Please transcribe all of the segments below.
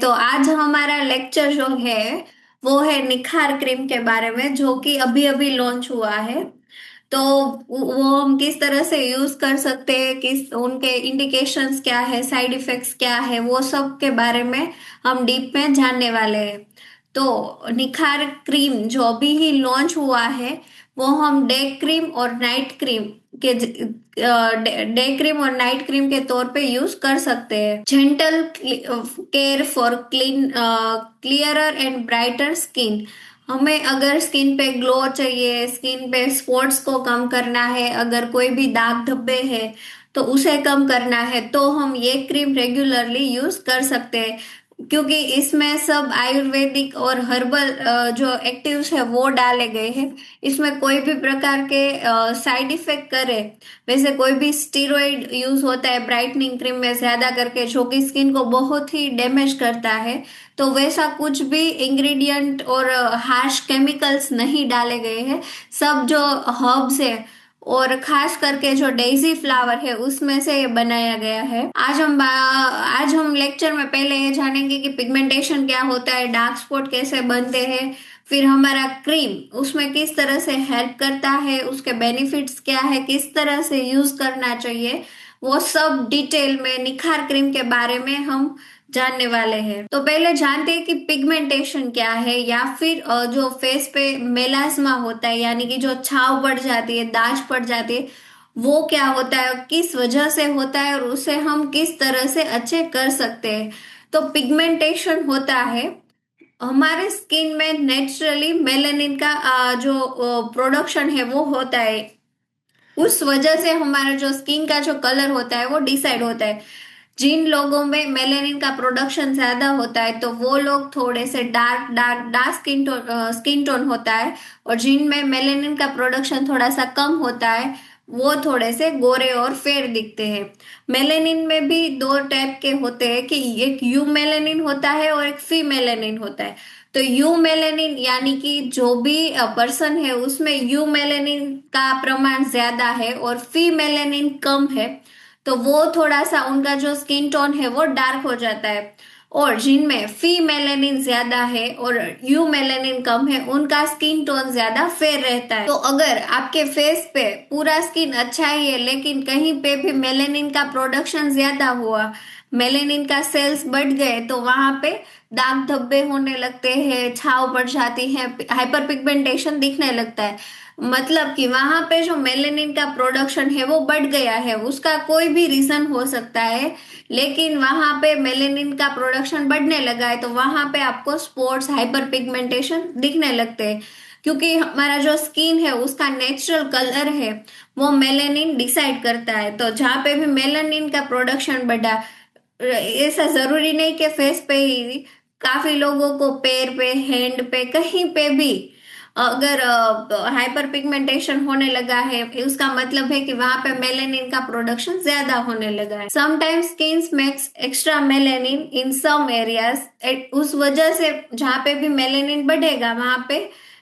तो आज हमारा लेक्चर जो है वो है निखार क्रीम के बारे में, जो कि अभी अभी लॉन्च हुआ है। तो वो हम किस तरह से यूज कर सकते हैं, किस उनके इंडिकेशंस क्या है, साइड इफेक्ट्स क्या है, वो सब के बारे में हम डीप में जानने वाले हैं। तो निखार क्रीम जो अभी ही लॉन्च हुआ है वो हम डे क्रीम और नाइट क्रीम के डे क्रीम और नाइट क्रीम के तौर पे यूज कर सकते हैं। Gentle care for clearer and brighter skin. हमें अगर स्किन पे ग्लो चाहिए, स्किन पे स्पॉट्स को कम करना है, अगर कोई भी दाग धब्बे है तो उसे कम करना है, तो हम ये क्रीम रेगुलरली यूज कर सकते हैं। क्योंकि इसमें सब आयुर्वेदिक और हर्बल जो एक्टिव्स है वो डाले गए हैं। इसमें कोई भी प्रकार के साइड इफेक्ट करे, वैसे कोई भी स्टीरॉइड यूज होता है ब्राइटनिंग क्रीम में ज्यादा करके, जो कि स्किन को बहुत ही डैमेज करता है। तो वैसा कुछ भी इंग्रेडिएंट और हार्श केमिकल्स नहीं डाले गए हैं। सब जो हर्ब्स है और खास करके जो डेजी फ्लावर है उसमें से ये बनाया गया है। आज हम लेक्चर में पहले ये जानेंगे कि पिगमेंटेशन क्या होता है, डार्क स्पॉट कैसे बनते हैं, फिर हमारा क्रीम उसमें किस तरह से हेल्प करता है, उसके बेनिफिट्स क्या है, किस तरह से यूज करना चाहिए, वो सब डिटेल में निखार क्रीम के बारे में हम जानने वाले हैं। तो पहले जानते हैं कि पिगमेंटेशन क्या है, या फिर जो फेस पे मेलास्मा होता है, यानी कि जो छाव पड़ जाती है, दाग पड़ जाती है, वो क्या होता है, किस वजह से होता है और उसे हम किस तरह से अच्छे कर सकते हैं। तो पिगमेंटेशन होता है हमारे स्किन में नेचुरली मेलेनिन का जो प्रोडक्शन है वो होता है। उस वजह से हमारा जो स्किन का जो कलर होता है वो डिसाइड होता है। जिन लोगों में मेलेनिन का प्रोडक्शन ज्यादा होता है तो वो लोग थोड़े से dark dark dark skin tone होता है, और जिनमें मेलेनिन का प्रोडक्शन थोड़ा सा कम होता है वो थोड़े से गोरे और फेयर दिखते हैं। मेलेनिन में भी दो टाइप के होते हैं, कि एक यू मेलेनिन होता है और एक फी मेलेनिन होता है। तो यू मेलेनिन यानी कि जो भी पर्सन है उसमें यू मेलेनिन का प्रमाण ज्यादा है और फी मेलेनिन कम है, तो वो थोड़ा सा उनका जो स्किन टोन है वो डार्क हो जाता है। और जिनमें फी मेलेनिन ज्यादा है और यू मेलेनिन कम है उनका स्किन टोन ज्यादा फेयर रहता है। तो अगर आपके फेस पे पूरा स्किन अच्छा ही है लेकिन कहीं पे भी मेलेनिन का प्रोडक्शन ज्यादा हुआ, मेलेनिन का सेल्स बढ़ गए, तो वहां पे दाग धब्बे होने लगते हैं, छाव पड़ जाती है, हाइपर पिगमेंटेशन दिखने लगता है। मतलब कि वहां पे जो मेलेनिन का प्रोडक्शन है वो बढ़ गया है, उसका कोई भी रीजन हो सकता है, लेकिन वहां पे मेलेनिन का प्रोडक्शन बढ़ने लगा है तो वहां पे आपको स्पॉट्स, हाइपर पिगमेंटेशन दिखने लगते हैं। क्योंकि हमारा जो स्किन है उसका नेचुरल कलर है वो मेलेनिन डिसाइड करता है। तो जहाँ पे भी मेलेनिन का प्रोडक्शन बढ़ा, ऐसा जरूरी नहीं कि फेस पे ही, काफी लोगों को पैर पे, हैंड पे, कहीं पे भी अगर हाइपर पिगमेंटेशन होने लगा है, उसका मतलब है कि वहां पे मेलेनिन का प्रोडक्शन ज्यादा होने लगा है। Sometimes skin makes extra melanin in some areas. उस वजह से जहाँ पे भी मेलेनिन बढ़ेगा वहां पे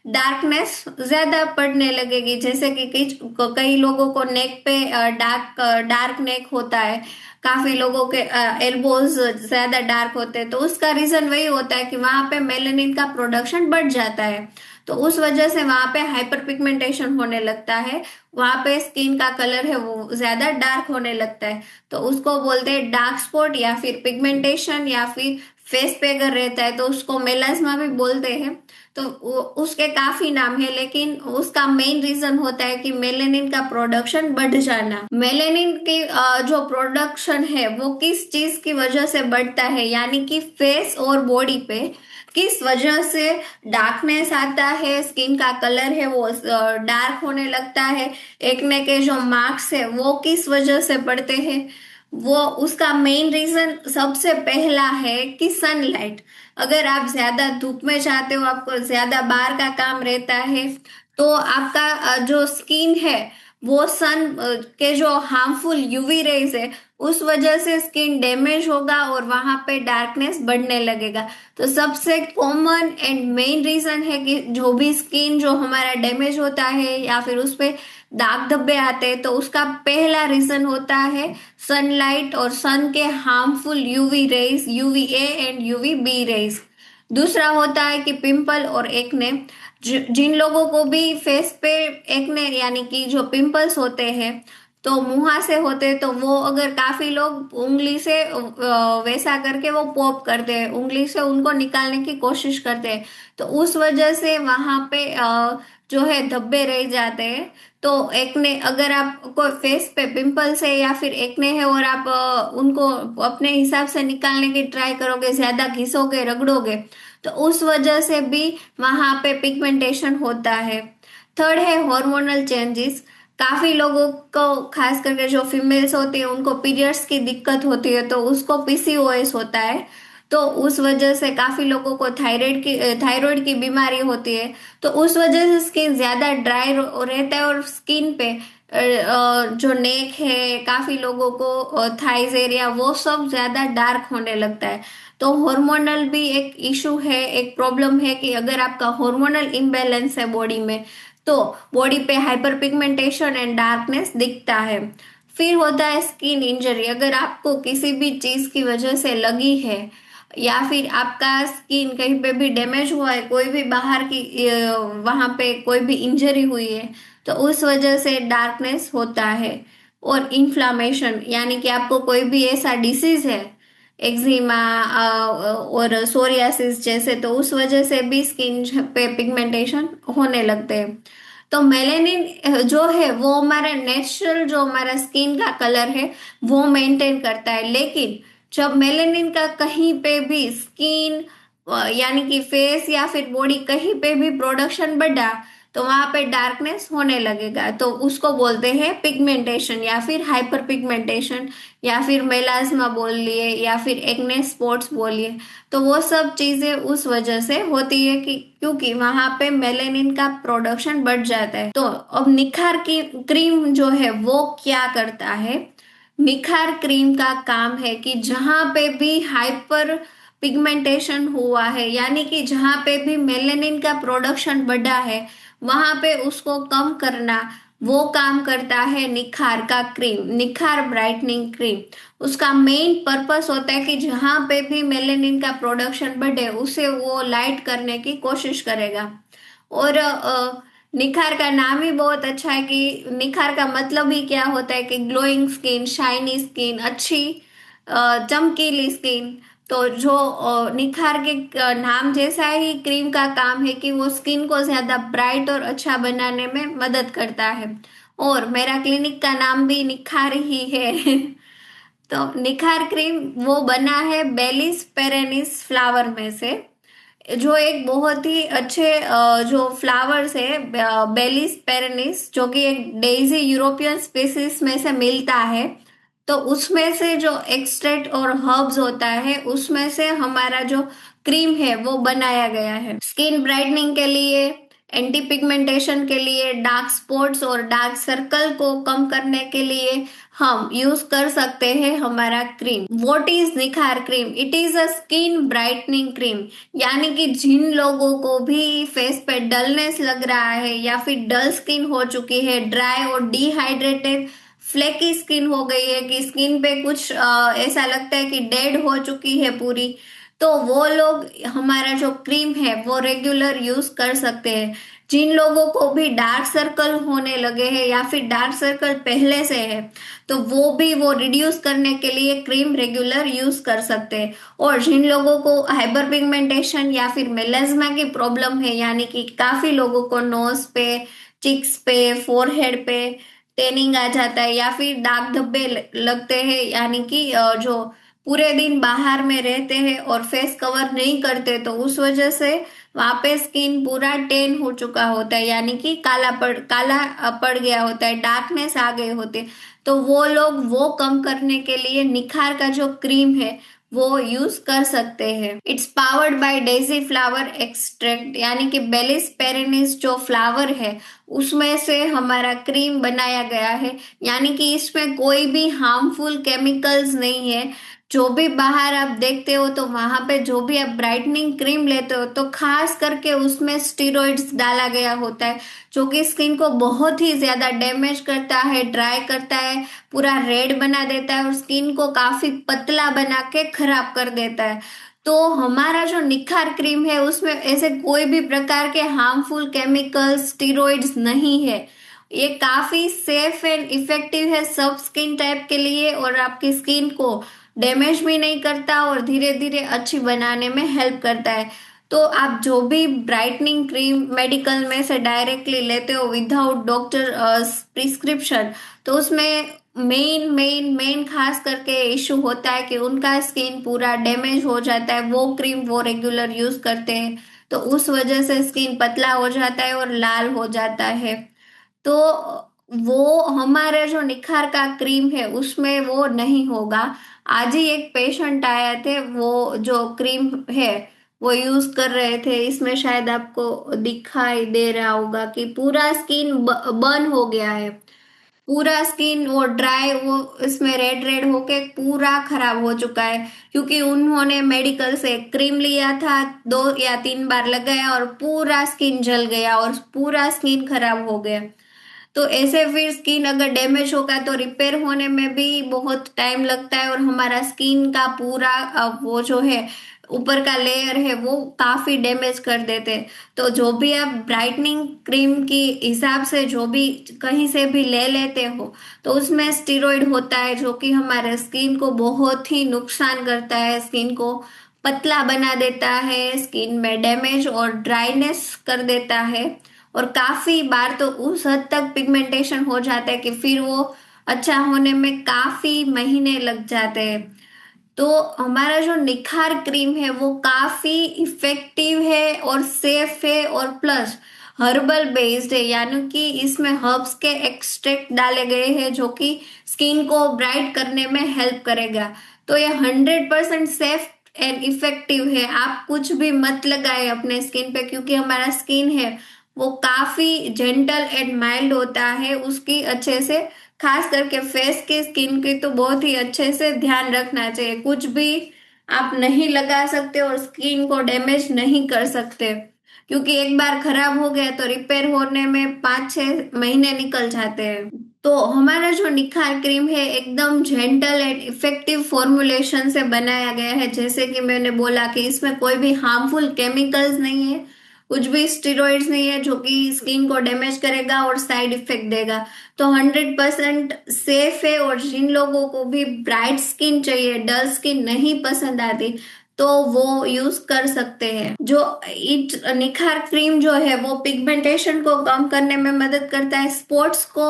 डार्कनेस ज्यादा पड़ने लगेगी। जैसे कि कई लोगों को नेक पे डार्क डार्क नेक होता है, काफी लोगों के एल्बोज ज्यादा डार्क होते हैं, तो उसका रीजन वही होता है कि वहां पे मेलेनिन का प्रोडक्शन बढ़ जाता है। तो उस वजह से वहां पे हाइपर पिगमेंटेशन होने लगता है, वहां पे स्किन का कलर है वो ज्यादा डार्क होने लगता है। तो उसको बोलते हैं डार्क स्पॉट या फिर पिगमेंटेशन, या फिर फेस पे अगर रहता है तो उसको मेलास्मा भी बोलते हैं। तो उसके काफी नाम है, लेकिन उसका मेन रीजन होता है कि मेलेनिन का प्रोडक्शन बढ़ जाना। मेलेनिन की जो प्रोडक्शन है वो किस चीज की वजह से बढ़ता है, यानी कि फेस और बॉडी पे किस वजह से डार्कनेस आता है, स्किन का कलर है वो डार्क होने लगता है, एक्ने के जो मार्क्स है वो किस वजह से पड़ते हैं, वो उसका मेन रीजन सबसे पहला है कि सनलाइट। अगर आप ज्यादा धूप में जाते हो, आपको ज्यादा बाहर का काम रहता है, तो आपका जो स्किन है वो सन के जो हार्मफुल यूवी रेज है उस वजह से स्किन डैमेज होगा और वहां पे डार्कनेस बढ़ने लगेगा। तो सबसे कॉमन एंड मेन रीजन है कि जो भी स्किन जो हमारा डैमेज होता है या फिर उस पे दाग धब्बे आते हैं, तो उसका पहला रीजन होता है सनलाइट और सन के harmful UV rays, UVA and UV B rays. दूसरा होता है कि पिंपल और एक्ने। जिन लोगों को भी फेस पे एक्ने यानी कि जो पिंपल्स होते हैं तो मुंहा से होते, तो वो अगर काफी लोग उंगली से वैसा करके वो पॉप करते हैं, उंगली से उनको निकालने की कोशिश करते हैं, तो उस वजह से वहां पे जो है धब्बे रह जाते हैं। तो एक्ने, अगर आपको फेस पे पिंपल्स है या फिर एक्ने है और आप उनको अपने हिसाब से निकालने की ट्राई करोगे, ज्यादा घिसोगे रगड़ोगे, तो उस वजह से भी वहां पे पिगमेंटेशन होता है। थर्ड है हार्मोनल चेंजेस। काफी लोगों को, खास करके जो फीमेल्स होती है, उनको पीरियड्स की दिक्कत होती है, तो उसको पीसीओएस होता है। तो उस वजह से काफी लोगों को थायराइड की बीमारी होती है। तो उस वजह से स्किन ज्यादा ड्राई रहता है, और स्किन पे जो नेक है, काफी लोगों को थाइज एरिया, वो सब ज्यादा डार्क होने लगता है। तो हार्मोनल भी एक इशू है, एक प्रॉब्लम है कि अगर आपका हार्मोनल इम्बैलेंस है बॉडी में, तो बॉडी पे हाइपर पिगमेंटेशन एंड डार्कनेस दिखता है। फिर होता है स्किन इंजरी। अगर आपको किसी भी चीज की वजह से लगी है, या फिर आपका स्किन कहीं पे भी डैमेज हुआ है, कोई भी बाहर की वहां पे कोई भी इंजरी हुई है, तो उस वजह से डार्कनेस होता है। और इन्फ्लामेशन, यानी कि आपको कोई भी ऐसा डिसीज है, एक्जिमा और सोरियासिस जैसे, तो उस वजह से भी स्किन पे पिगमेंटेशन होने लगते हैं। तो मेलेनिन जो है वो हमारा नेचुरल, जो हमारा स्किन का कलर है वो मेंटेन करता है। लेकिन जब मेलेनिन का कहीं पे भी स्किन यानी कि फेस या फिर बॉडी कहीं पे भी प्रोडक्शन बढ़ा, तो वहां पे डार्कनेस होने लगेगा, तो उसको बोलते हैं पिगमेंटेशन या फिर हाइपर पिगमेंटेशन, या फिर मेलास्मा बोल लिए, या फिर एक्ने स्पॉट्स बोलिए। तो वो सब चीजें उस वजह से होती है कि क्योंकि वहां पे मेलेनिन का प्रोडक्शन बढ़ जाता है। तो अब निखार की क्रीम जो है वो क्या करता है? निखार क्रीम का काम है कि जहां पे भी हाइपर पिगमेंटेशन हुआ है, यानी कि जहां पे भी मेलेनिन का प्रोडक्शन बढ़ा है, वहां पे उसको कम करना, वो काम करता है निखार का क्रीम, निखार ब्राइटनिंग क्रीम। उसका मेन पर्पस होता है कि जहां पे भी मेलेनिन का प्रोडक्शन बढ़े, उसे वो लाइट करने की कोशिश करेगा। और निखार का नाम ही बहुत अच्छा है कि निखार का मतलब ही क्या होता है कि ग्लोइंग स्किन, शाइनी स्किन, अच्छी चमकीली स्किन। तो जो निखार के नाम जैसा ही क्रीम का काम है कि वो स्किन को ज्यादा ब्राइट और अच्छा बनाने में मदद करता है। और मेरा क्लिनिक का नाम भी निखार ही है। तो निखार क्रीम वो बना है बेलिस पेरेनिस फ्लावर में से, जो एक बहुत ही अच्छे जो फ्लावर्स है, बेलिस पेरेनिस, जो कि एक डेजी यूरोपियन स्पीसीज में से मिलता है। तो उसमें से जो एक्सट्रैक्ट और हर्ब्स होता है, उसमें से हमारा जो क्रीम है वो बनाया गया है स्किन ब्राइटनिंग के लिए, एंटी पिगमेंटेशन के लिए, डार्क स्पॉट्स और डार्क सर्कल को कम करने के लिए हम यूज कर सकते हैं हमारा क्रीम। व्हाट इज निखार cream? It is a skin brightening cream. यानी कि जिन लोगों को भी फेस पे डलनेस लग रहा है, या फिर डल स्किन हो चुकी है, ड्राई और डिहाइड्रेटेड फ्लेकी स्किन हो गई है, कि स्किन पे कुछ ऐसा लगता है कि डेड हो चुकी है पूरी, तो वो लोग हमारा जो क्रीम है वो रेगुलर यूज कर सकते हैं। जिन लोगों को भी डार्क सर्कल होने लगे हैं, या फिर डार्क सर्कल पहले से है, तो वो भी वो रिड्यूस करने के लिए क्रीम रेगुलर यूज कर सकते हैं। और जिन लोगों को हाइपर पिगमेंटेशन या फिर मेलास्मा की प्रॉब्लम है, यानी कि काफी लोगों को नोज पे, चिक्स पे, फोरहेड पे टेनिंग आ जाता है, या फिर दाग धब्बे लगते हैं, यानी कि जो पूरे दिन बाहर में रहते हैं और फेस कवर नहीं करते, तो उस वजह से वहां पे स्किन पूरा टेन हो चुका होता है, यानी कि काला पड़ गया होता है, डार्कनेस आ गए होते हैं। तो वो लोग वो कम करने के लिए निखार का जो क्रीम है वो यूज कर सकते हैं। It's powered by Daisy flower extract, यानी कि बेलिस पेरेनिस जो फ्लावर है उसमें से हमारा क्रीम बनाया गया है। यानी कि इसमें कोई भी हार्मफुल केमिकल्स नहीं है, जो भी बाहर आप देखते हो तो वहां पे जो भी आप ब्राइटनिंग क्रीम लेते हो तो खास करके उसमें स्टेरॉइड्स डाला गया होता है, जो कि स्किन को बहुत ही ज्यादा डैमेज करता है, ड्राई करता है, पूरा रेड बना देता है और स्किन को काफी पतला बना के खराब कर देता है। तो हमारा जो निखार क्रीम है उसमें ऐसे कोई भी प्रकार के हार्मफुल केमिकल्स, स्टेरॉइड्स नहीं है। ये काफी सेफ एंड इफेक्टिव है सब स्किन टाइप के लिए, और आपकी स्किन को डैमेज भी नहीं करता और धीरे धीरे अच्छी बनाने में हेल्प करता है। तो आप जो भी ब्राइटनिंग क्रीम मेडिकल में से डायरेक्टली लेते हो विदाउट डॉक्टर प्रिस्क्रिप्शन, तो उसमें मेन खास करके इशू होता है कि उनका स्किन पूरा डैमेज हो जाता है, वो क्रीम वो रेगुलर यूज करते हैं, तो उस वजह से स्किन पतला हो जाता है और लाल हो जाता है। तो वो हमारे जो निखार का क्रीम है उसमें वो नहीं होगा। आज ही एक पेशेंट आए थे, वो जो क्रीम है वो यूज कर रहे थे, इसमें शायद आपको दिखाई दे रहा होगा कि पूरा स्किन बर्न हो गया है, पूरा स्किन वो ड्राई, वो इसमें रेड रेड होके पूरा खराब हो चुका है, क्योंकि उन्होंने मेडिकल से क्रीम लिया था, 2 या 3 बार लगाया और पूरा स्किन जल गया और पूरा स्किन खराब हो गया। तो ऐसे फिर स्किन अगर डैमेज होगा तो रिपेयर होने में भी बहुत टाइम लगता है, और हमारा स्किन का पूरा वो जो है ऊपर का लेयर है वो काफी डैमेज कर देते हैं। तो जो भी आप ब्राइटनिंग क्रीम की हिसाब से जो भी कहीं से भी ले लेते हो, तो उसमें स्टेरॉइड होता है जो कि हमारे स्किन को बहुत ही नुकसान करता है, स्किन को पतला बना देता है, स्किन में डैमेज और ड्राइनेस कर देता है, और काफी बार तो उस हद तक पिगमेंटेशन हो जाता है कि फिर वो अच्छा होने में काफी महीने लग जाते हैं। तो हमारा जो निखार क्रीम है वो काफी इफेक्टिव है और सेफ है, और प्लस हर्बल बेस्ड है, यानी कि इसमें हर्ब्स के एक्सट्रैक्ट डाले गए हैं जो कि स्किन को ब्राइट करने में हेल्प करेगा। तो ये 100% सेफ एंड इफेक्टिव है। आप कुछ भी मत लगाए अपने स्किन पे, क्योंकि हमारा स्किन है वो काफी जेंटल एंड माइल्ड होता है, उसकी अच्छे से खास करके फेस की स्किन की तो बहुत ही अच्छे से ध्यान रखना चाहिए। कुछ भी आप नहीं लगा सकते और स्किन को डैमेज नहीं कर सकते, क्योंकि एक बार खराब हो गया तो रिपेयर होने में 5-6 महीने निकल जाते हैं। तो हमारा जो निखार क्रीम है एकदम जेंटल एंड इफेक्टिव फॉर्मुलेशन से बनाया गया है, जैसे कि मैंने बोला कि इसमें कोई भी हार्मफुल केमिकल्स नहीं है, कुछ भी स्टेरॉइड्स नहीं है जो कि स्किन को डैमेज करेगा और साइड इफेक्ट देगा। तो 100% सेफ है, और जिन लोगों को भी ब्राइट स्किन चाहिए, डल स्किन नहीं पसंद आती, तो वो यूज कर सकते हैं। जो इट निखार क्रीम जो है वो पिगमेंटेशन को कम करने में मदद करता है, स्पॉट्स को,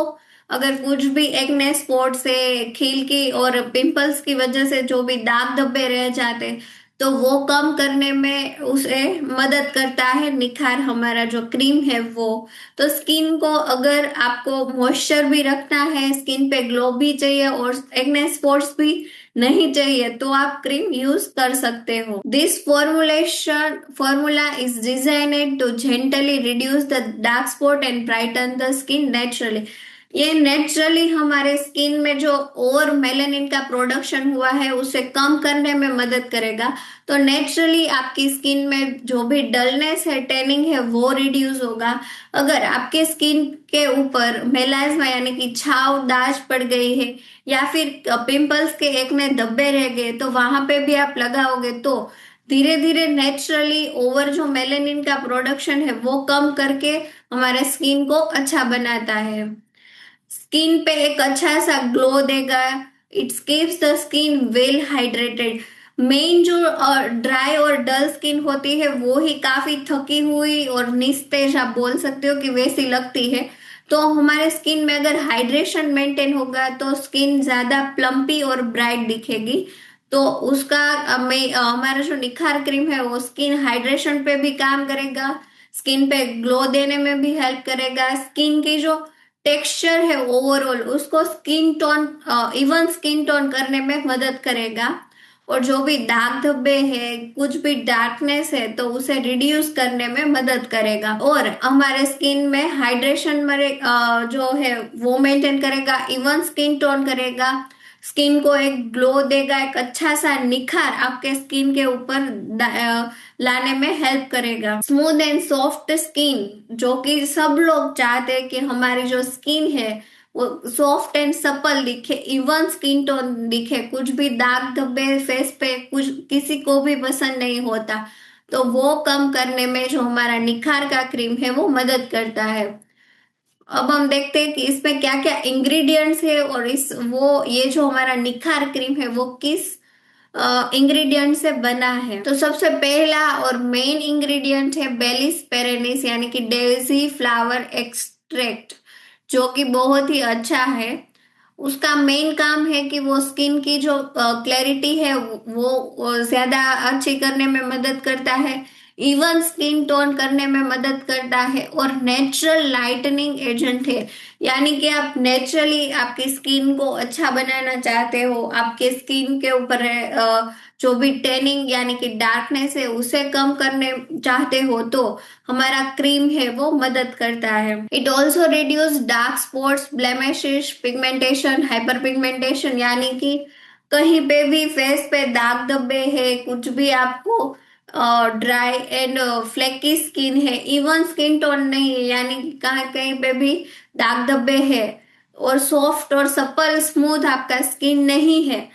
अगर कुछ भी एक्ने स्पॉट से, खील की और पिंपल्स की वजह से जो भी दाग धब्बे रह जाते, तो वो कम करने में उसे मदद करता है निखार हमारा जो क्रीम है वो। तो स्किन को अगर आपको मॉइस्चर भी रखना है, स्किन पे ग्लो भी चाहिए और एक्ने स्पॉट्स भी नहीं चाहिए, तो आप क्रीम यूज कर सकते हो। This formula is designed to gently reduce the dark spot and brighten the skin naturally. ये नेचुरली हमारे स्किन में जो और मेलानिन का प्रोडक्शन हुआ है उसे कम करने में मदद करेगा। तो नेचुरली आपकी स्किन में जो भी डलनेस है, टैनिंग है, वो रिड्यूस होगा। अगर आपके स्किन के ऊपर मेलाज्मा यानी कि छाव, दाग पड़ गई है, या फिर पिंपल्स के एक्ने धब्बे रह गए, तो वहां पे भी आप लगाओगे तो धीरे धीरे नेचुरली ओवर जो मेलेनिन का प्रोडक्शन है वो कम करके हमारे स्किन को अच्छा बनाता है, स्किन पे एक अच्छा सा ग्लो देगा। It keeps the skin well hydrated. Main जो ड्राई और डल स्किन होती है वो ही काफी थकी हुई और निस्तेज आप बोल सकते हो कि वैसी लगती है। तो हमारे स्किन में अगर हाइड्रेशन मेंटेन होगा तो स्किन ज्यादा प्लम्पी और ब्राइट दिखेगी। तो उसका हमारा जो निखार क्रीम है वो स्किन हाइड्रेशन पे भी काम करेगा, स्किन पे ग्लो देने में भी हेल्प करेगा, स्किन की जो टेक्सचर है ओवरऑल उसको skin tone, even skin tone करने में मदद करेगा, और जो भी दाग धब्बे है, कुछ भी डार्कनेस है, तो उसे रिड्यूस करने में मदद करेगा, और हमारे स्किन में हाइड्रेशन जो है वो मेंटेन करेगा, इवन स्किन टोन करेगा, स्किन को एक ग्लो देगा, एक अच्छा सा निखार आपके स्किन के ऊपर लाने में हेल्प करेगा। स्मूथ एंड सॉफ्ट स्किन, जो कि सब लोग चाहते हैं कि हमारी जो स्किन है वो सॉफ्ट एंड सपल दिखे, इवन स्किन टोन दिखे, कुछ भी दाग धब्बे फेस पे कुछ किसी को भी पसंद नहीं होता। तो वो कम करने में जो हमारा निखार का क्रीम है वो मदद करता है। अब हम देखते हैं कि इसमें क्या क्या इंग्रेडिएंट्स है, और इस वो ये जो हमारा निखार क्रीम है वो किस इंग्रेडिएंट से बना है। तो सबसे पहला और मेन इंग्रेडिएंट है बेलिस पेरेनिस, यानी कि डेजी फ्लावर एक्सट्रैक्ट, जो कि बहुत ही अच्छा है। उसका मेन काम है कि वो स्किन की जो क्लैरिटी है वो ज्यादा अच्छी करने में मदद करता है, इवन स्किन टोन करने में मदद करता है, और नेचुरल लाइटनिंग एजेंट है। यानी कि आप नेचुरली आपकी स्किन को अच्छा बनाना चाहते हो, आपके स्किन के ऊपर जो भी टेनिंग यानी कि डार्कनेस है उसे कम करने चाहते हो, तो हमारा क्रीम है वो मदद करता है। It also reduce dark spots, blemishes, pigmentation, hyper pigmentation, यानी कि कहीं पे भी फेस पे दाग धब्बे है, कुछ भी आपको ड्राई एंड फ्लेकी स्किन है, इवन स्किन टोन नहीं है, यानी कि कहीं कहीं पे भी दाग धब्बे है, और सॉफ्ट और सपल स्मूथ आपका स्किन नहीं है,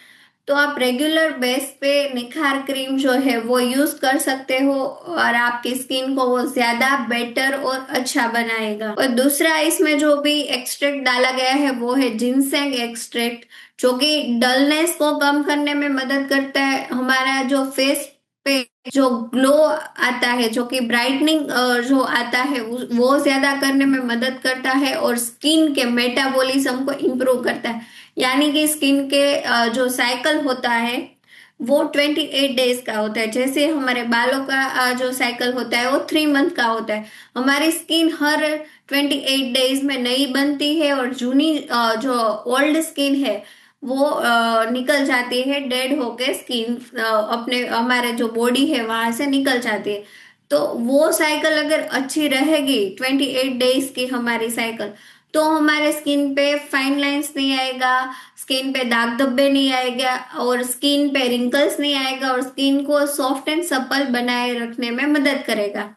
तो आप रेगुलर बेस पे निखार क्रीम जो है वो यूज कर सकते हो, और आपकी स्किन को वो ज्यादा बेटर और अच्छा बनाएगा। और दूसरा इसमें जो भी एक्सट्रैक्ट डाला गया है वो है जिनसेंग एक्सट्रैक्ट, जो कि डलनेस को कम करने में मदद करता है, हमारा जो फेस पे जो ग्लो आता है, जो कि ब्राइटनिंग जो आता है वो ज्यादा करने में मदद करता है, और स्किन के मेटाबॉलिज्म को इम्प्रूव करता है। यानी कि स्किन के जो साइकिल होता है वो 28 डेज का होता है, जैसे हमारे बालों का जो साइकिल होता है वो 3 मंथ का होता है। हमारी स्किन हर 28 डेज में नई बनती है, और जूनी जो ओल्ड स्किन है वो निकल जाती है, डेड होके स्किन अपने हमारे जो बॉडी है वहां से निकल जाती है। तो वो साइकिल अगर अच्छी रहेगी, 28 डेज की हमारी साइकिल, तो हमारे स्किन पे फाइन लाइंस नहीं आएगा, स्किन पे दाग धब्बे नहीं आएगा, और स्किन पे रिंकल्स नहीं आएगा, और स्किन को सॉफ्ट एंड सपल बनाए रखने में मदद करेगा।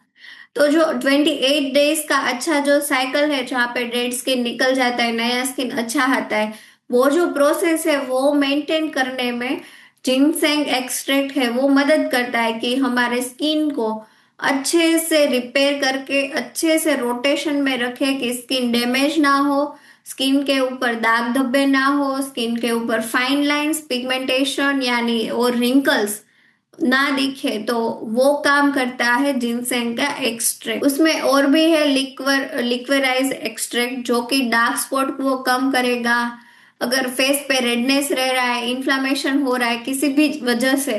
तो जो 28 डेज का अच्छा जो साइकिल है, जहाँ पे डेड स्किन निकल जाता है, नया स्किन अच्छा आता है, वो जो प्रोसेस है वो मेंटेन करने में जिनसेंग एक्सट्रैक्ट है वो मदद करता है कि हमारे स्किन को अच्छे से रिपेयर करके अच्छे से रोटेशन में रखे, कि स्किन डैमेज ना हो, स्किन के ऊपर दाग धब्बे ना हो, स्किन के ऊपर फाइन लाइंस, पिगमेंटेशन यानी और रिंकल्स ना दिखे, तो वो काम करता है जिनसेंग का एक्सट्रैक्ट। उसमें और भी है लिक्वराइज एक्सट्रैक्ट, जो कि डार्क स्पॉट को कम करेगा, अगर फेस पे रेडनेस रह रहा है, इन्फ्लामेशन हो रहा है किसी भी वजह से,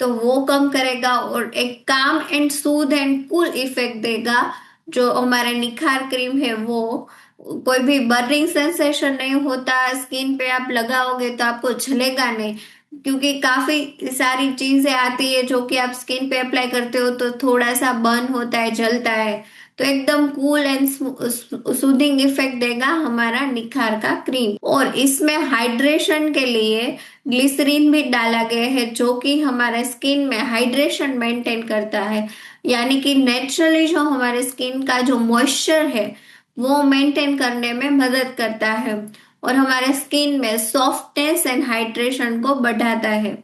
तो वो कम करेगा, और एक काम and Sood and cool effect देगा। जो हमारे निखार क्रीम है वो कोई भी बर्निंग सेंसेशन नहीं होता, स्किन पे आप लगाओगे तो आपको जलेगा नहीं, क्योंकि काफी सारी चीजें आती है जो कि आप स्किन पे अप्लाई करते हो तो थोड़ा सा बर्न होता है, जलता है। तो एकदम कूल एंड सूदिंग इफेक्ट देगा हमारा निखार का क्रीम। और इसमें हाइड्रेशन के लिए ग्लिसरीन भी डाला गया है, जो कि हमारे स्किन में हाइड्रेशन मेंटेन करता है, यानी कि नेचुरली जो हमारे स्किन का जो मॉइस्चर है वो मेंटेन करने में मदद करता है, और हमारे स्किन में सॉफ्टनेस एंड हाइड्रेशन को बढ़ाता है।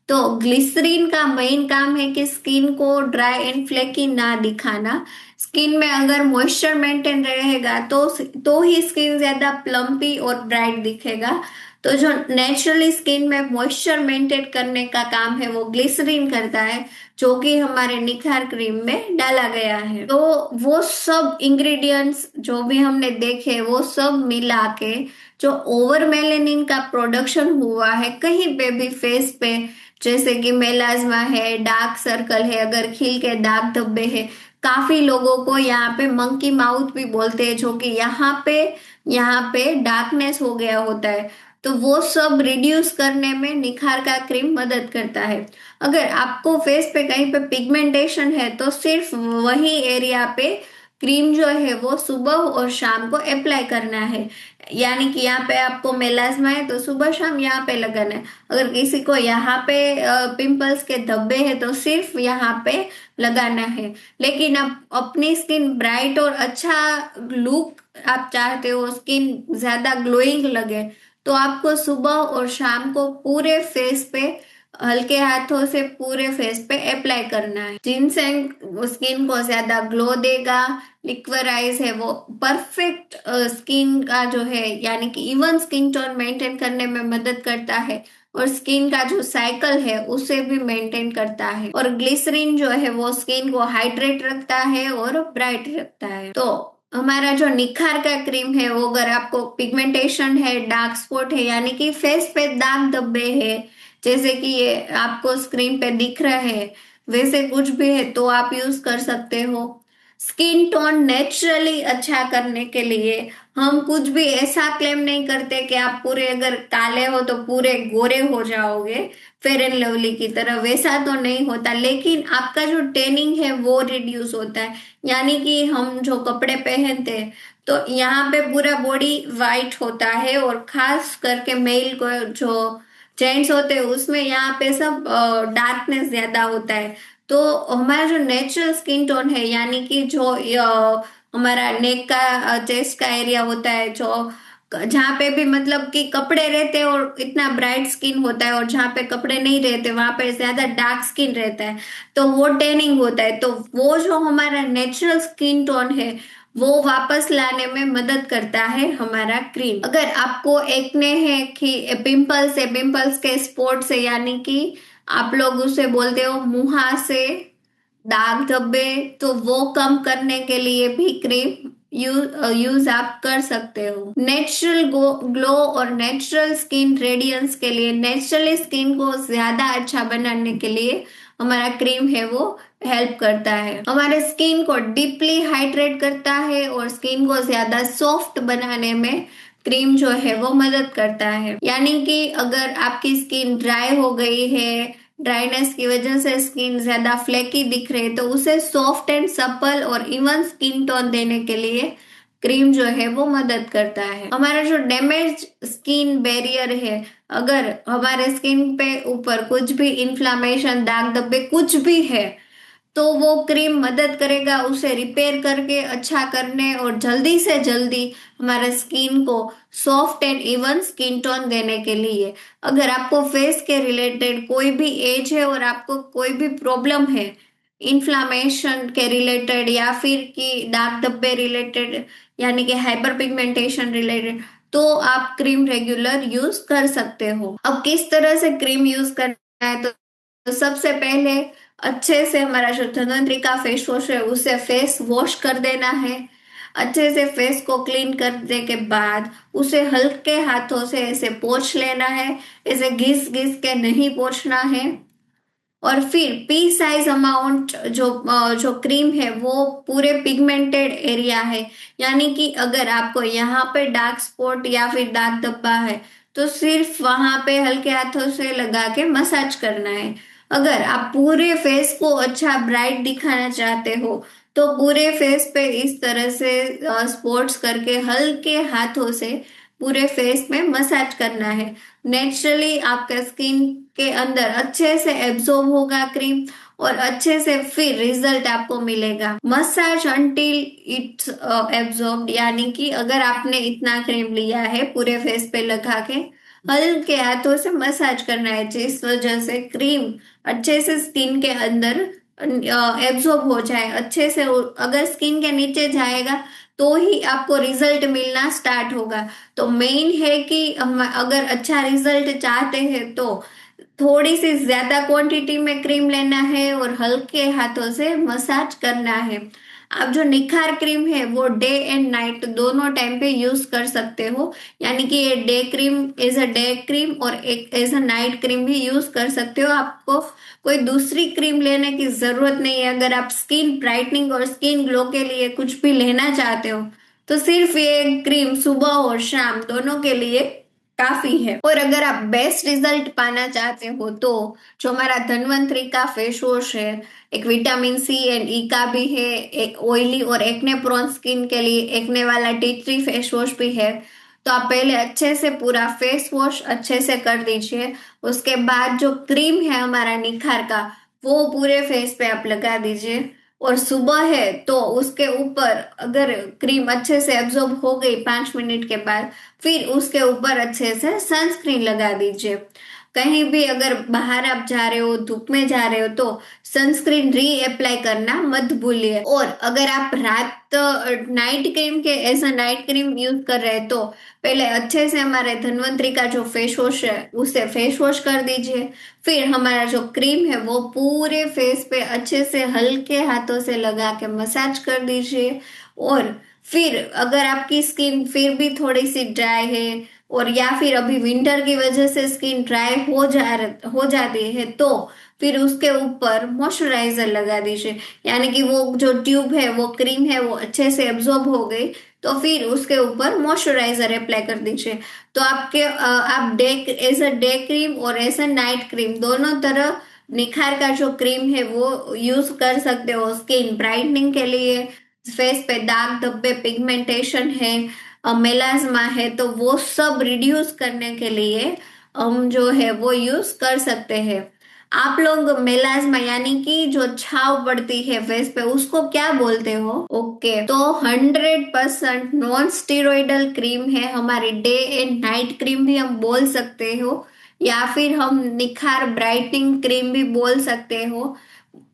तो ग्लिसरीन का मेन काम है कि स्किन को ड्राई एंड फ्लेकी ना दिखाना, स्किन में अगर मॉइस्चर मेंटेन रहेगा तो ही स्किन ज्यादा प्लम्पी और ब्राइट दिखेगा। तो जो नेचुरली स्किन में मॉइस्चर मेंटेन करने का काम है वो ग्लिसरीन करता है, जो कि हमारे निखार क्रीम में डाला गया है। तो वो सब इंग्रेडिएंट्स जो भी हमने देखे वो सब मिला के जो ओवर मेलेनिन का प्रोडक्शन हुआ है कहीं पे भी फेस पे, जैसे कि मेलाज्मा है, डार्क सर्कल है, अगर खिल के दाग धब्बे है, काफी लोगों को यहाँ पे मंकी माउथ भी बोलते हैं, जो कि यहाँ पे डार्कनेस हो गया होता है, तो वो सब रिड्यूस करने में निखार का क्रीम मदद करता है। अगर आपको फेस पे कहीं पे पिगमेंटेशन है तो सिर्फ वही एरिया पे क्रीम जो है वो सुबह और शाम को अप्लाई करना है। यानी कि यहाँ पे आपको मेलाज्मा है तो सुबह शाम यहाँ पे लगाना है। अगर किसी को यहाँ पे पिंपल्स के धब्बे है तो सिर्फ यहाँ पे लगाना है। लेकिन आप अपनी स्किन ब्राइट और अच्छा लुक आप चाहते हो, स्किन ज्यादा ग्लोइंग लगे, तो आपको सुबह और शाम को पूरे फेस पे हल्के हाथों से पूरे फेस पे अप्लाई करना है। जिनसेंग स्किन को ज्यादा ग्लो देगा। लिक्वराइज है वो परफेक्ट स्किन का जो है यानी कि इवन स्किन टोन मेंटेन करने में मदद करता है, और स्किन का जो साइकिल है उसे भी मेंटेन करता है। और ग्लिसरीन जो है वो स्किन को हाइड्रेट रखता है और ब्राइट रखता है। तो हमारा जो निखार का क्रीम है वो अगर आपको पिगमेंटेशन है, डार्क स्पॉट है यानी कि फेस पे दाग धब्बे है, जैसे कि ये आपको स्क्रीन पे दिख रहा है वैसे कुछ भी है, तो आप यूज कर सकते हो। स्किन टोन नेचुरली अच्छा करने के लिए हम कुछ भी ऐसा क्लेम नहीं करते कि आप पूरे अगर काले हो तो पूरे गोरे हो जाओगे फेयर एंड लवली की तरह, वैसा तो नहीं होता। लेकिन आपका जो टेनिंग है वो रिड्यूस होता है। यानी कि हम जो कपड़े पहनते हैं तो यहाँ पे पूरा बॉडी वाइट होता है, और खास करके मेल को जो जेंट्स होते हैं उसमें यहाँ पे सब डार्कनेस ज्यादा होता है। तो हमारा जो नेचुरल स्किन टोन है यानी कि जो हमारा नेक का चेस्ट का एरिया होता है, जो जहाँ पे भी मतलब कि कपड़े रहते हैं और इतना ब्राइट स्किन होता है, और जहाँ पे कपड़े नहीं रहते वहां पे ज्यादा डार्क स्किन रहता है, तो वो टेनिंग होता है। तो वो जो हमारा नेचुरल स्किन टोन है वो वापस लाने में मदद करता है हमारा क्रीम। अगर आपको एक्ने है कि पिंपल्स है, पिंपल्स के स्पॉट से यानी कि आप लोग उसे बोलते हो मुहासे, दाग धब्बे, तो वो कम करने के लिए भी क्रीम यूज आप कर सकते हो। नेचुरल ग्लो और नेचुरल स्किन रेडियंस के लिए, नेचुरली स्किन को ज्यादा अच्छा बनाने के लिए हमारा क्रीम है वो हेल्प करता है। हमारे स्किन को डीपली हाइड्रेट करता है और स्किन को ज्यादा सॉफ्ट बनाने में क्रीम जो है वो मदद करता है। यानी कि अगर आपकी स्किन ड्राई हो गई है, ड्राइनेस की वजह से स्किन ज्यादा फ्लेकी दिख रही है, तो उसे सॉफ्ट एंड सपल और इवन स्किन टोन देने के लिए क्रीम जो है वो मदद करता है। हमारा जो डैमेज स्किन बैरियर है, अगर हमारे स्किन पे ऊपर कुछ भी इन्फ्लामेशन, दाग धब्बे कुछ भी है, तो वो क्रीम मदद करेगा उसे रिपेयर करके अच्छा करने और जल्दी से जल्दी हमारे स्किन को soft and even skin tone देने के लिए। अगर आपको फेस के रिलेटेड कोई भी एज है और आपको कोई भी प्रॉब्लम है इन्फ्लामेशन के रिलेटेड या फिर कि दाग धब्बे रिलेटेड यानी कि हाइपर पिगमेंटेशन रिलेटेड, तो आप क्रीम रेगुलर यूज कर सकते हो। अब किस तरह से क्रीम यूज करना है, तो सबसे पहले अच्छे से हमारा जो धन्वंतरी का फेस वॉश है उसे फेस वॉश कर देना है। अच्छे से फेस को क्लीन करने के बाद उसे हल्के हाथों से ऐसे पोंछ लेना है। ऐसे घिस घिस के नहीं पोंछना है। और फिर पी साइज अमाउंट जो क्रीम है वो पूरे पिगमेंटेड एरिया है, यानी कि अगर आपको यहाँ पे डार्क स्पॉट या फिर दाग धब्बा है तो सिर्फ वहां पे हल्के हाथों से लगा के मसाज करना है। अगर आप पूरे फेस को अच्छा ब्राइट दिखाना चाहते हो तो पूरे फेस पे इस तरह से स्पॉट्स करके हल्के हाथों से पूरे फेस में मसाज करना है। नेचुरली आपका स्किन के अंदर अच्छे से एब्जॉर्ब होगा क्रीम, और अच्छे से फिर रिजल्ट आपको मिलेगा। मसाज अंटिल इट्स एब्जॉर्ब, यानी कि अगर आपने इतना क्रीम लिया है पूरे फेस पे लगा के हल्के हाथों से मसाज करना है, जिस वजह से क्रीम अच्छे से स्किन के अंदर एब्जॉर्ब हो जाए अच्छे से। अगर स्किन के नीचे जाएगा तो ही आपको रिजल्ट मिलना स्टार्ट होगा। तो मेन है कि हम अगर अच्छा रिजल्ट चाहते हैं तो थोड़ी सी ज्यादा क्वांटिटी में क्रीम लेना है और हल्के हाथों से मसाज करना है। आप जो निखार क्रीम है वो डे एंड नाइट दोनों टाइम पे यूज कर सकते हो। यानी कि ये day cream as a day cream और एक एज अ नाइट क्रीम भी यूज कर सकते हो। आपको कोई दूसरी क्रीम लेने की जरूरत नहीं है। अगर आप स्किन ब्राइटनिंग और स्किन ग्लो के लिए कुछ भी लेना चाहते हो तो सिर्फ ये क्रीम सुबह और शाम दोनों के लिए काफी है। और अगर आप बेस्ट रिजल्ट पाना चाहते हो तो जो हमारा धन्वंतरी का फेस वॉश है, एक विटामिन सी एंड ई का भी है, एक ऑयली और एक्ने प्रोन स्किन के लिए एक्ने वाला टी ट्री फेस वॉश भी है। तो आप पहले अच्छे से पूरा फेस वॉश अच्छे से कर दीजिए। उसके बाद जो क्रीम है हमारा निखार का, वो पूरे फेस पे आप लगा दीजिए। और सुबह है तो उसके ऊपर अगर क्रीम अच्छे से एब्जॉर्ब हो गई 5 मिनट के बाद, फिर उसके ऊपर अच्छे से सनस्क्रीन लगा दीजिए। कहीं भी अगर बाहर आप जा रहे हो, धूप में जा रहे हो, तो सनस्क्रीन री अप्लाई करना मत भूलिए। और अगर आप रात नाइट क्रीम के as a night cream use कर रहे हैं तो पहले अच्छे से हमारे धन्वंतरी का जो फेस वॉश है उसे फेस वॉश कर दीजिए। फिर हमारा जो क्रीम है वो पूरे फेस पे अच्छे से हल्के हाथों से लगा के मसाज कर दीजिए। और फिर अगर आपकी स्किन फिर भी थोड़ी सी ड्राई है, और या फिर अभी विंटर की वजह से स्किन ड्राई हो जाती है, तो फिर उसके ऊपर मॉइस्चराइजर लगा दीजिए। यानी कि वो जो ट्यूब है, वो क्रीम है, वो अच्छे से एब्जॉर्ब हो गई, तो फिर उसके ऊपर मॉइस्चराइजर अप्लाई कर दीजिए। तो आप day as a day cream और एज अ नाइट क्रीम दोनों तरह निखार का जो क्रीम है वो यूज कर सकते हो स्किन ब्राइटनिंग के लिए। फेस पे दाग धब्बे पिगमेंटेशन है, मेलाज्मा है, तो वो सब रिड्यूस करने के लिए हम जो है वो यूज कर सकते हैं। आप लोग मेलाज्मा यानी कि जो छाव पड़ती है फेस पे, उसको क्या बोलते हो? ओके, तो 100% नॉन स्टेरॉइडल क्रीम है हमारी, डे एंड नाइट क्रीम भी हम बोल सकते हो, या फिर हम निखार ब्राइटनिंग क्रीम भी बोल सकते हो।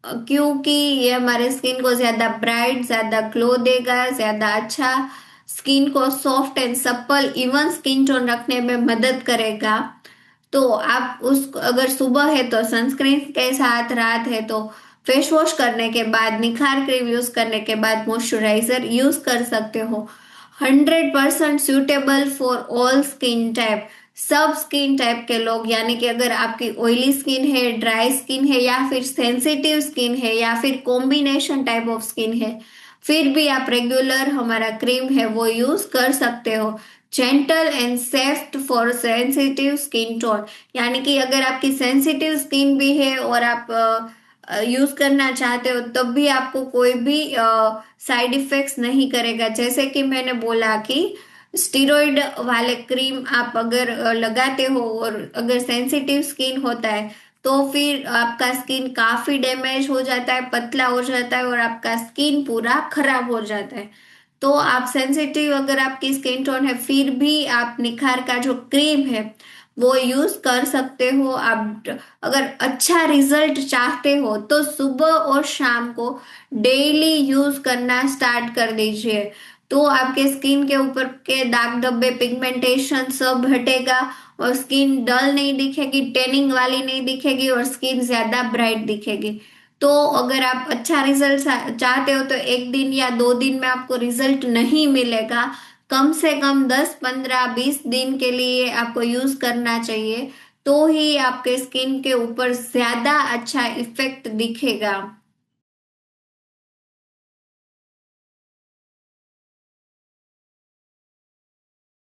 क्योंकि ये हमारे स्किन को ज्यादा ब्राइट, ज्यादा ग्लो देगा, ज्यादा अच्छा स्किन को soft and supple even skin tone रखने में मदद करेगा। तो आप उस अगर सुबह है तो सनस्क्रीन के साथ, रात है तो फेस वॉश करने के बाद, निखार क्रीम यूज करने के बाद मॉइस्चराइजर यूज कर सकते हो। 100% suitable for all skin type, सब स्किन टाइप के लोग, यानी कि अगर आपकी ऑयली स्किन है, ड्राई स्किन है, या फिर सेंसिटिव स्किन है, या फिर कॉम्बिनेशन टाइप ऑफ स्किन है, फिर भी आप रेगुलर हमारा क्रीम है वो यूज कर सकते हो। Gentle and safe for sensitive skin tone, यानी कि अगर आपकी सेंसिटिव स्किन भी है और आप यूज करना चाहते हो तब भी आपको कोई भी साइड इफेक्ट्स नहीं करेगा। जैसे कि मैंने बोला कि स्टीरॉइड वाले क्रीम आप अगर लगाते हो और अगर सेंसिटिव स्किन होता है तो फिर आपका स्किन काफी डैमेज हो जाता है, पतला हो जाता है और आपका स्किन पूरा खराब हो जाता है। तो आप सेंसिटिव अगर आपकी स्किन टोन है, फिर भी आप निखार का जो क्रीम है वो यूज कर सकते हो। आप अगर अच्छा रिजल्ट चाहते हो तो सुबह और शाम को डेली यूज करना स्टार्ट कर दीजिए। तो आपके स्किन के ऊपर के दाग धब्बे पिगमेंटेशन सब हटेगा, और स्किन डल नहीं दिखेगी, टेनिंग वाली नहीं दिखेगी, और स्किन ज्यादा ब्राइट दिखेगी। तो अगर आप अच्छा रिजल्ट चाहते हो तो 1 दिन या 2 दिन में आपको रिजल्ट नहीं मिलेगा। कम से कम 10, 15, 20 दिन के लिए आपको यूज करना चाहिए, तो ही आपके स्किन के ऊपर ज्यादा अच्छा इफेक्ट दिखेगा।